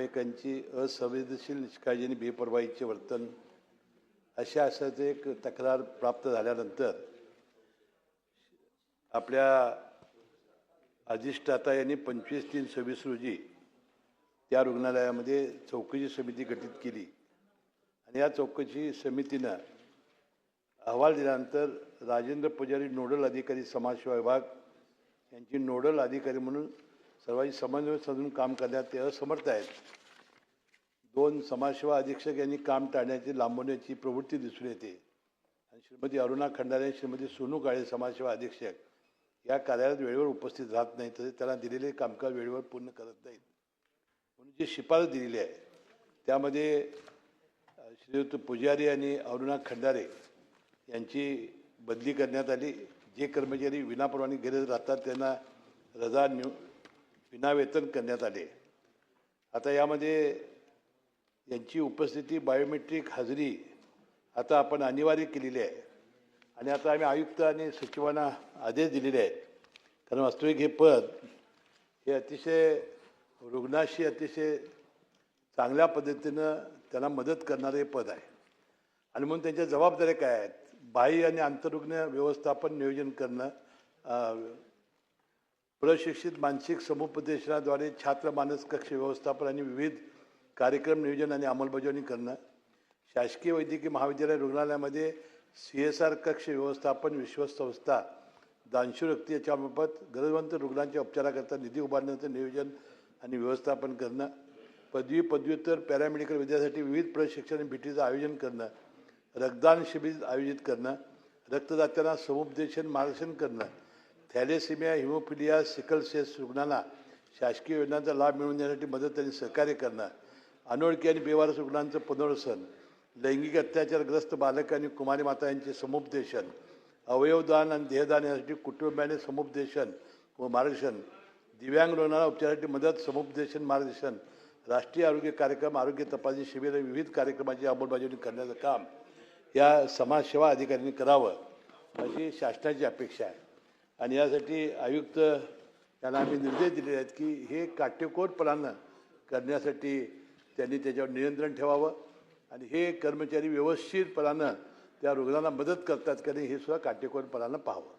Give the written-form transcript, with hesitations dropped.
नातेवाईकांची असंवेदनशील निष्काळजी आणि बेपर्वाईचे वर्तन अशा असाचं एक तक्रार प्राप्त झाल्यानंतर आपल्या अधिष्ठाता यांनी 25/3/26 रोजी त्या रुग्णालयामध्ये चौकशी समिती गठीत केली आणि या चौकशी समितीनं अहवाल दिल्यानंतर राजेंद्र पुजारी नोडल अधिकारी समाजसेवा विभाग यांची नोडल अधिकारी म्हणून सर्वांची समन्वय साधून काम करण्यात ते असमर्थ आहेत. 2 समाजसेवा अधीक्षक यांनी काम टाळण्याची लांबवण्याची प्रवृत्ती दिसून येते आणि श्रीमती अरुणा खंडारे श्रीमती सोनू काळे समाजसेवा अधीक्षक या कार्यालयात वेळेवर उपस्थित राहत नाहीत तसेच त्यांना दिलेले कामकाज वेळेवर पूर्ण करत नाहीत म्हणून जी शिफारस दिलेली आहे त्यामध्ये श्रीयुत पुजारी आणि अरुणा खंडारे यांची बदली करण्यात आली. जे कर्मचारी विनापरवानगी गैरहजर राहतात त्यांना रजा विनावेतन करण्यात आले. आता यामध्ये यांची उपस्थिती बायोमेट्रिक हजेरी आता आपण अनिवार्य केलेली आहे आणि आता आम्ही आयुक्त आणि सचिवांना आदेश दिलेले आहेत कारण वास्तविक हे पद हे अतिशय रुग्णाशी अतिशय चांगल्या पद्धतीनं त्यांना मदत करणारे पद आहे आणि म्हणून त्यांच्या जबाबदाऱ्या काय आहेत. बाह्य आणि आंतररुग्ण व्यवस्थापन नियोजन करणं, प्रशिक्षित मानसिक समुपदेशनाद्वारे छात्र मानस कक्ष व्यवस्थापन आणि विविध कार्यक्रम नियोजन आणि अंमलबजावणी करणं, शासकीय वैद्यकीय महाविद्यालय रुग्णालयामध्ये CSR कक्ष व्यवस्थापन विश्वस्त संस्था दानशूर व्यक्ती याच्याबाबत गरजवंत रुग्णांच्या उपचाराकरता निधी उभारण्याचं नियोजन आणि व्यवस्थापन करणं, पदव्युत्तर पॅरामेडिकल विद्यार्थ्यांसाठी विविध प्रशिक्षण आणि भेटीचं आयोजन करणं, रक्तदान शिबिर आयोजित करणं, रक्तदात्यांना समुपदेशन मार्गदर्शन करणं, थॅलेसिमिया हिमोफिलिया सिकल सेल्स रुग्णांना शासकीय योजनांचा लाभ मिळवून देण्यासाठी मदत आणि सहकार्य करणं, अनोळखी आणि बेवारस रुग्णांचं पुनर्वसन, लैंगिक अत्याचारग्रस्त बालक आणि कुमारी माता यांचे समुपदेशन, अवयवदान आणि देहदान यासाठी कुटुंबाने समुपदेशन व मार्गदर्शन, दिव्यांग रुग्णांना उपचारासाठी मदत समुपदेशन मार्गदर्शन, राष्ट्रीय आरोग्य कार्यक्रम आरोग्य तपासणी शिबिर आणि विविध कार्यक्रमाची अंमलबजावणी करण्याचं काम या समाजसेवा अधिकाऱ्यांनी करावं अशी शासनाची अपेक्षा आहे आणि यासाठी आयुक्त यांना आम्ही निर्देश दिलेले आहेत की हे काटेकोरपणानं करण्यासाठी त्यांनी त्याच्यावर नियंत्रण ठेवावं आणि हे कर्मचारी व्यवस्थितपणानं त्या रुग्णांना मदत करतात का नाही हे सुद्धा काटेकोरपणानं पाहावं.